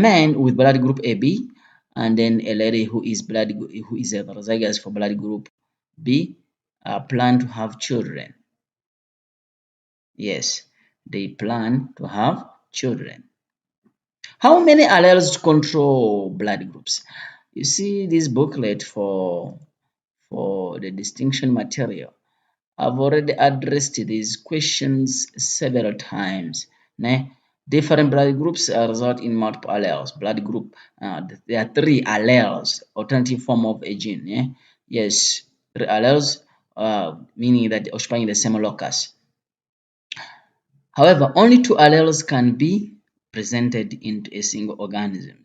man with blood group AB, and then a lady who is heterozygous for blood group B plan to have children. Yes, they plan to have children. How many alleles control blood groups? You see this booklet for the distinction material. I've already addressed these questions several times. Ne? Different blood groups result in multiple alleles. Blood group, there are three alleles, alternative form of a gene. Yes, three alleles, meaning that occupying the same locus. However, only two alleles can be presented into a single organism.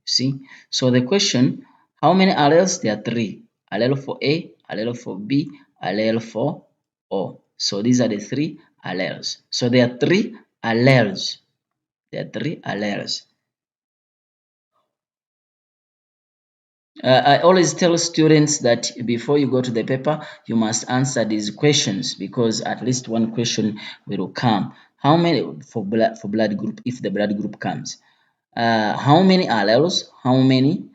See? So the question, how many alleles? There are three. Allele for A, allele for B, allele for O. So these are the three alleles. So there are three alleles. There are three alleles. I always tell students that before you go to the paper, you must answer these questions because at least one question will come. How many for blood group if the blood group comes? How many alleles? How many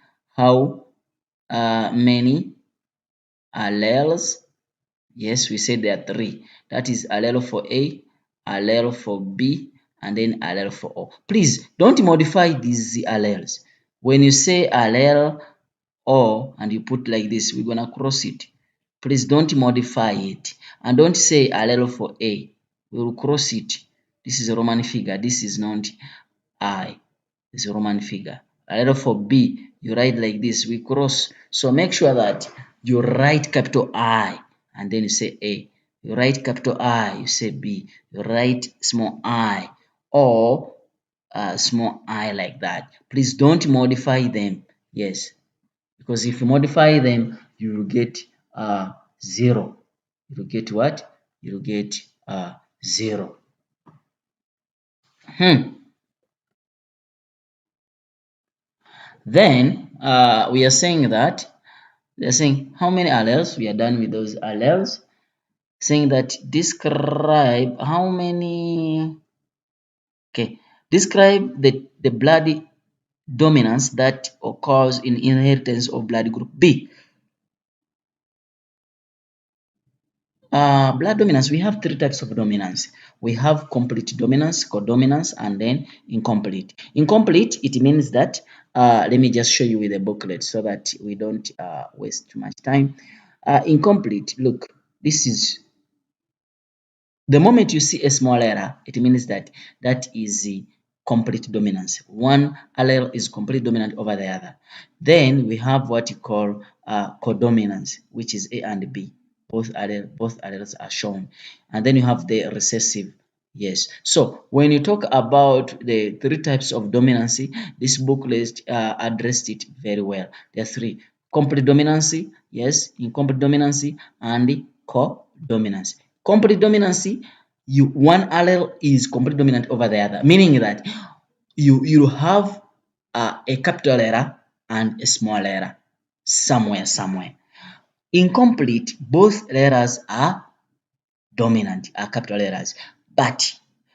alleles? Yes, we said there are three. That is allele for A, allele for B, and then allele for O. Please don't modify these alleles. When you say allele O and you put like this, we're gonna cross it. Please don't modify it. And don't say allele for A. We will cross it. This is a Roman figure. This is not I. It's a Roman figure. Allele for B, you write like this. We cross. So make sure that you write capital I and then you say A. You write capital I, you say B. You write small I or small I like that. Please don't modify them. Yes, because if you modify them, you will get 0. You will get what? You will get 0. Then we are saying that they're saying how many alleles. We are done with those alleles. Saying that describe how many. Okay, describe the blood dominance that occurs in inheritance of blood group B. Blood dominance, we have three types of dominance. We have complete dominance, codominance, and then incomplete. Incomplete, it means that, let me just show you with a booklet so that we don't waste too much time. Incomplete, look, this is, the moment you see a small error, it means that that is the complete dominance. One allele is completely dominant over the other. Then we have what you call codominance, which is A and B. Both alleles are shown. And then you have the recessive. Yes. So when you talk about the three types of dominancy, this booklet addressed it very well. There are three: complete dominancy, yes, incomplete dominancy, and codominance. Complete dominancy, one allele is completely dominant over the other, meaning that you have a capital letter and a small letter somewhere. Incomplete, both letters are dominant, are capital letters, but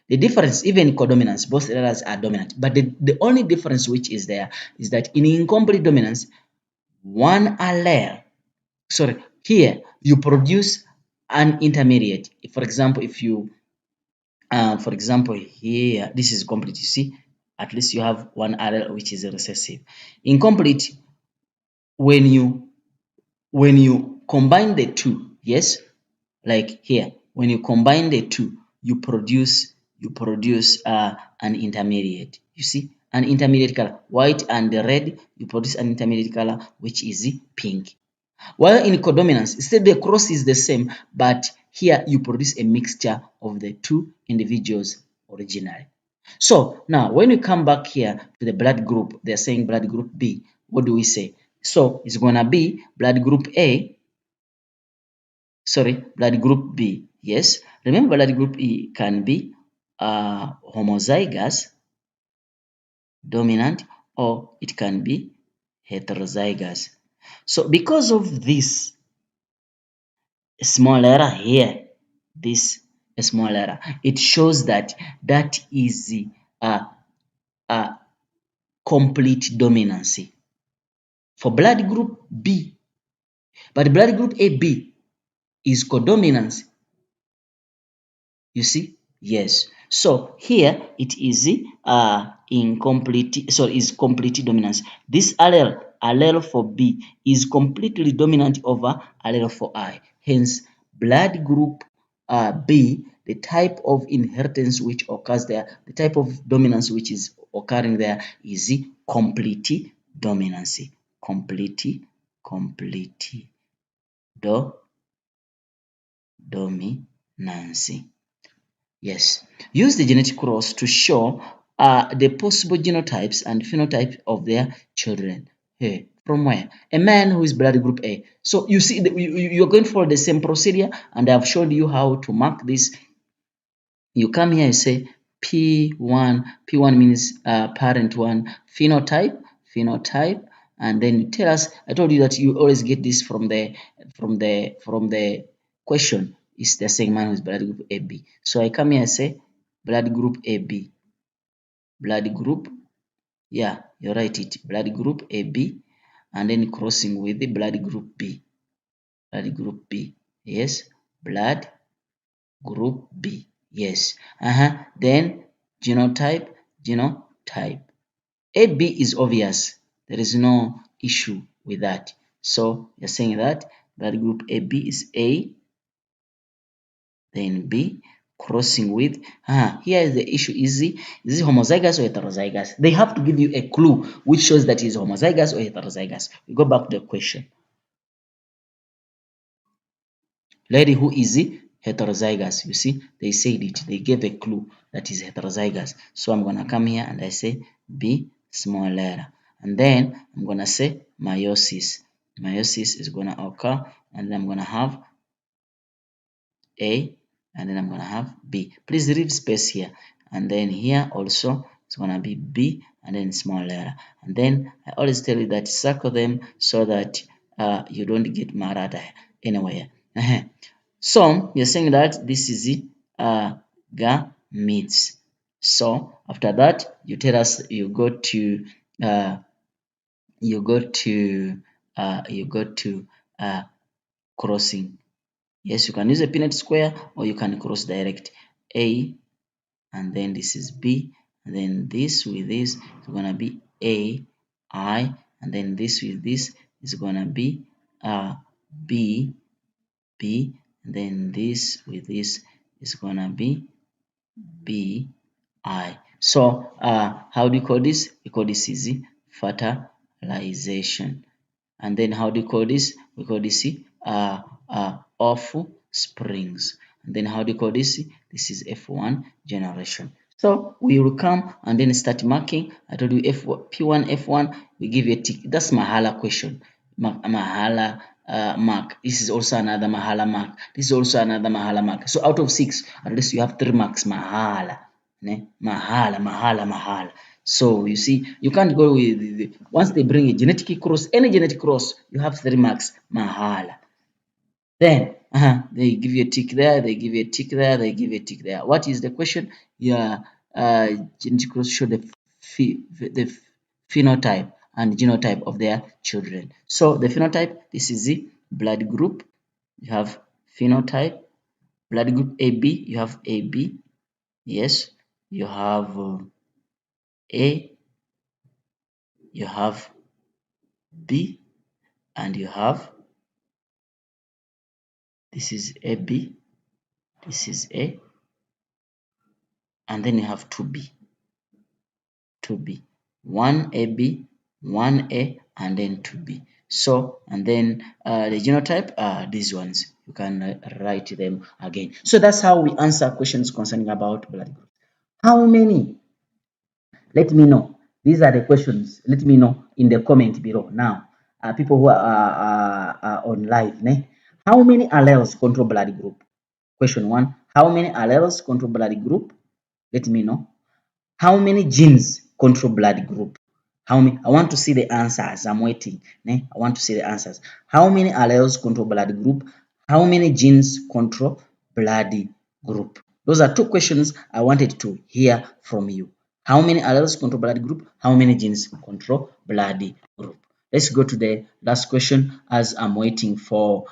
the difference, even codominance, both letters are dominant, but the only difference which is there is that in incomplete dominance, one allele, sorry, here you produce an intermediate. For example, if you for example, here this is complete. You see, at least you have one allele which is recessive. Incomplete, when you combine the two, yes, like here, when you combine the two, you produce an intermediate. You see, an intermediate color, white and red. You produce an intermediate color which is pink. While in codominance, instead the cross is the same, but here you produce a mixture of the two individuals originally. So now when we come back here to the blood group, they're saying blood group B. What do we say? So it's gonna be blood group A, sorry, blood group B. Yes, remember blood group E can be homozygous, dominant, or it can be heterozygous. So because of this small error here, this small error, it shows that that is complete dominancy for blood group B. But blood group AB is codominance. You see? Yes. So here it is incomplete, sorry, is complete dominance. This allele for B is completely dominant over allele for I. Hence, blood group B, the type of inheritance which occurs there, the type of dominance which is occurring there is complete dominancy. Complete dominancy. Yes. Use the genetic cross to show the possible genotypes and phenotypes of their children. Hey, from where? A man who is blood group A. So you see, you're going for the same procedure, and I've showed you how to mark this. You come here and say P1. P1 means parent 1, phenotype, and then you tell us. I told you that you always get this from the question. Is the same man with blood group AB. So I come here and say blood group AB. Blood group, yeah, you write it. Blood group AB, and then crossing with the blood group B. Blood group B. Yes, blood group B. Yes. Then genotype. AB is obvious. There is no issue with that. So you're saying that blood group AB is A, then B, crossing with, here the issue is it homozygous or heterozygous? They have to give you a clue which shows that it is homozygous or heterozygous. We go back to the question. Lady who is heterozygous, you see, they said it, they gave a clue that is heterozygous. So I'm going to come here and I say B, small letter. And then I'm going to say meiosis. Meiosis is going to occur, and then I'm going to have A, and then I'm going to have B. Please leave space here. And then here also, it's going to be B, and then small letter. And then I always tell you that circle them so that you don't get marada anywhere. So you're saying that this is gametes. So after that, you tell us you go to crossing. Yes, you can use a Punnett square or you can cross direct. A, and then this is B, and then this with this is gonna be A, I, and then this with this is gonna be B, and then this with this is gonna be B, I. So how do you call this? We call this is fertilization. And then how do you call this? We call this offsprings. And then how do you call this? This is F1 generation. So we will come and then start marking. I told you P1, F1, we give you a tick. That's Mahala question. Mahala mark. This is also another Mahala mark. This is also another Mahala mark. So out of 6, at least you have 3 marks Mahala. Mahala. So you see, you can't go with once they bring a genetic cross, any genetic cross, you have 3 marks Mahala. Then they give you a tick there, they give you a tick there, they give you a tick there. What is the question? Yeah, genetic cross show the phenotype and genotype of their children. So the phenotype, this is the blood group. You have phenotype. Blood group AB, you have AB. Yes, you have A, you have B, and you have, this is AB, this is A, and then you have 2B. 1 AB, 1 A, and then 2B. So, and then the genotype are these ones. You can write them again. So that's how we answer questions concerning about blood group. How many? Let me know. These are the questions. Let me know in the comment below. Now, people who are on live, how many alleles control blood group? Question 1. How many alleles control blood group? Let me know. How many genes control blood group? How many? I want to see the answers. I'm waiting. I want to see the answers. How many alleles control blood group? How many genes control blood group? Those are 2 questions I wanted to hear from you. How many alleles control blood group? How many genes control blood group? Let's go to the last question as I'm waiting for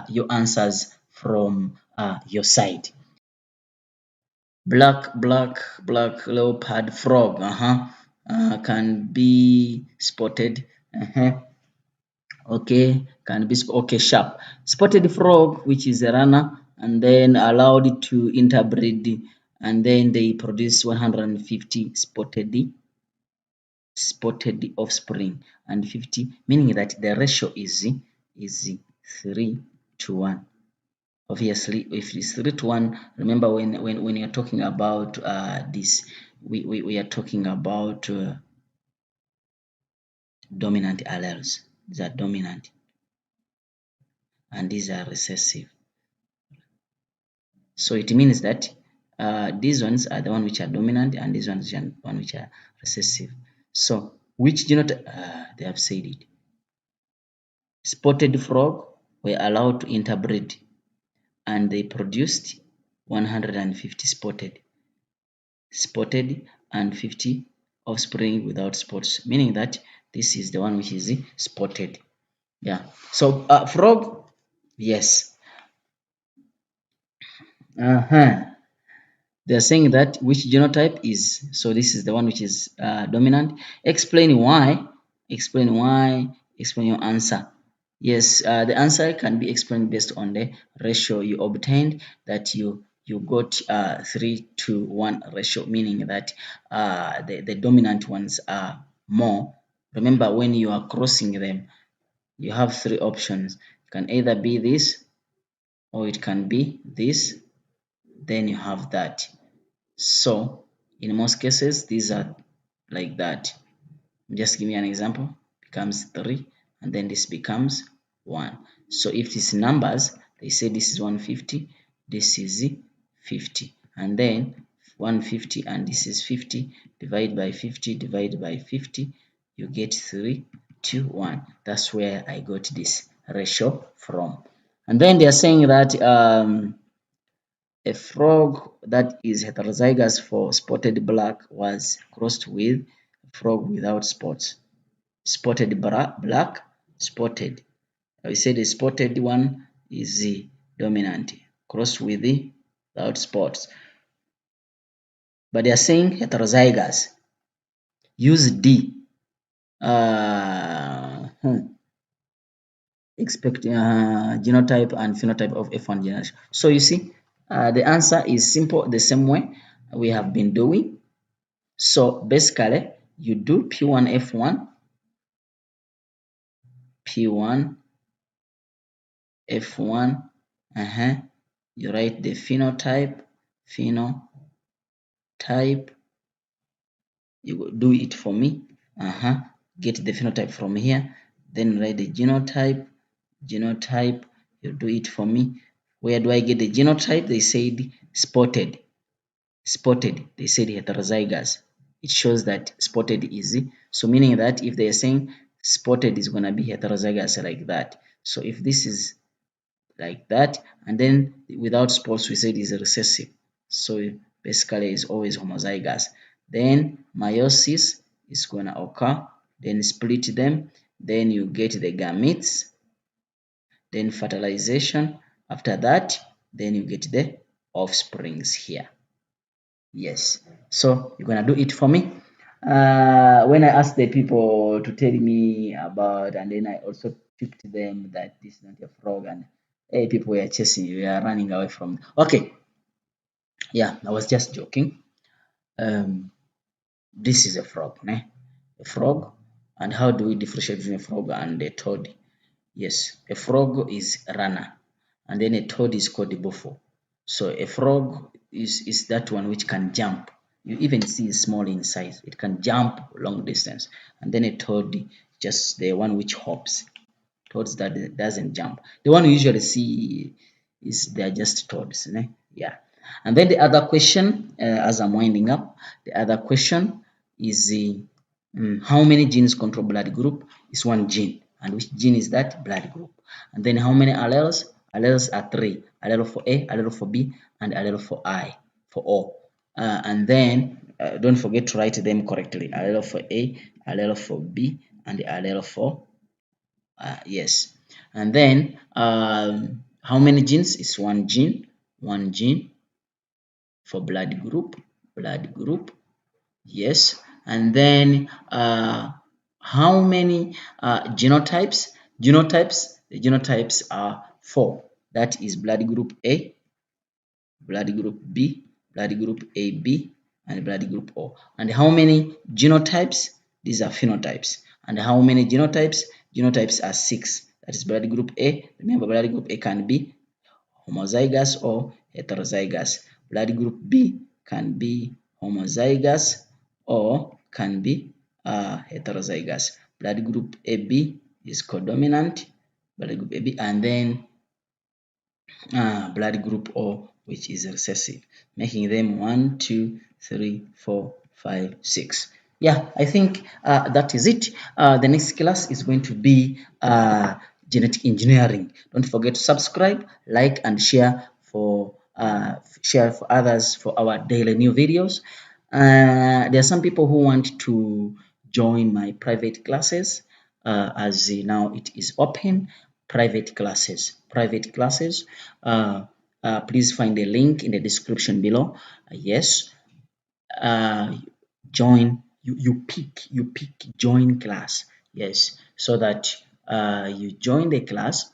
your answers from your side. Black leopard frog. Can be spotted. Okay, can be okay, sharp. Spotted frog, which is a runner, and then allowed to interbreed, and then they produce 150 spotted offspring, and 50, meaning that the ratio is 3 to 1. Obviously, if it's 3 to 1, remember when you're talking about this, we are talking about dominant alleles. These are dominant and these are recessive. So it means that these ones are the one which are dominant and these ones are one which are recessive. So which genotype? They have said it. Spotted frog were allowed to interbreed and they produced 150 spotted and 50 offspring without spots, meaning that this is the one which is spotted. Yeah. So frog, yes. They're saying that which genotype is, so this is the one which is dominant. Explain why. Explain why. Explain your answer. Yes, the answer can be explained based on the ratio you obtained, that you got 3 to 1 ratio, meaning that the dominant ones are more. Remember, when you are crossing them, you have 3 options. It can either be this or it can be this, then you have that. So in most cases, these are like that. Just give me an example. Becomes 3 and then this becomes 1. So if it's numbers, they say this is 150, this is 50, and then 150 and this is 50, divide by 50, divide by 50, you get 3 to 1. That's where I got this ratio from. And then they are saying that a frog that is heterozygous for spotted black was crossed with a frog without spots. Spotted black, spotted. We say the spotted one is the dominant, crossed with the without spots. But they are saying heterozygous. Use D. Expect genotype and phenotype of F1 generation. So you see, the answer is simple, the same way we have been doing. So basically, you do P1 F1, P1 F1, you write the phenotype, you do it for me, get the phenotype from here, then write the genotype, you do it for me. Where do I get the genotype? They said spotted, they said heterozygous. It shows that spotted is, so meaning that if they are saying spotted is going to be heterozygous like that. So if this is like that, and then without spots we said is recessive, so basically is always homozygous. Then meiosis is going to occur, then split them, then you get the gametes, then fertilization. After that, then you get the offsprings here. Yes, so you're gonna do it for me. When I asked the people to tell me about, and then I also tipped them that this is not a frog, and hey, people were chasing you, you are running away from. Okay, yeah, I was just joking. This is a frog, né? A frog, and how do we differentiate between a frog and a toad? Yes, a frog is a runner, and then a toad is called a buffo. So a frog is that one which can jump. You even see it's small in size. It can jump long distance. And then a toad, just the one which hops. Toads that doesn't jump. The one you usually see is they're just toads. Ne? Yeah. And then the other question, as I'm winding up, the other question is how many genes control blood group? Is one gene. And which gene is that? Blood group. And then how many alleles? Alleles are 3. Allele for A, allele for B, and allele for I, for O. And then don't forget to write them correctly. Allele for A, allele for B, and allele for yes. And then how many genes is one gene for blood group, yes. And then how many the genotypes are four. That is blood group A, blood group B, blood group AB, and blood group O. And how many genotypes? These are phenotypes. And how many genotypes? Genotypes are six. That is blood group A. Remember, blood group A can be homozygous or heterozygous. Blood group B can be homozygous or can be heterozygous. Blood group AB is codominant, blood group AB, and then blood group O, which is recessive, making them 1, 2, 3, 4, 5, 6. Yeah, I think that is it. The next class is going to be genetic engineering. Don't forget to subscribe, like, and share for others for our daily new videos. There are some people who want to join my private classes as now it is open. Private classes. Please find a link in the description below. Yes, uh, join. You pick join class. Yes, so that you join the class,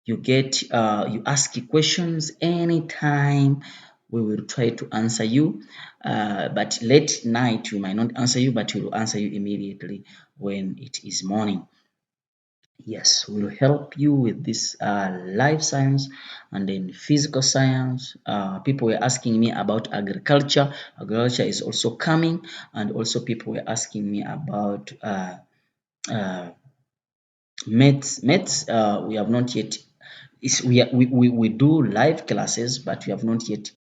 you get you ask questions anytime. We will try to answer you, but late night we might not answer you, but we will answer you immediately when it is morning. Yes, we will help you with this life science and then physical science. People were asking me about agriculture. Agriculture is also coming, and also people were asking me about uh, maths. We have not yet. We do live classes, but we have not yet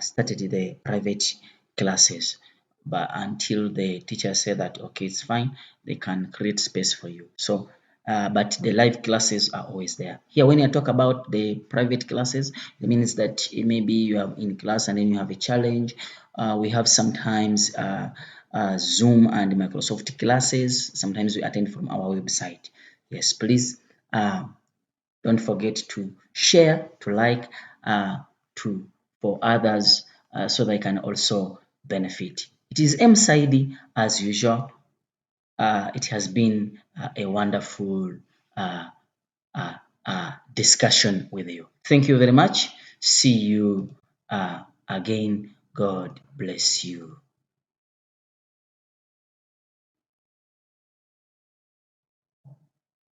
started the private classes. But until the teacher say that okay, it's fine, they can create space for you. So, but the live classes are always there. Here, when I talk about the private classes, it means that maybe you are in class and then you have a challenge. We have sometimes Zoom and Microsoft classes. Sometimes we attend from our website. Yes, please don't forget to share, to like, to for others so they can also benefit. It is M.Saidi as usual. It has been a wonderful uh, discussion with you. Thank you very much. See you again. God bless you.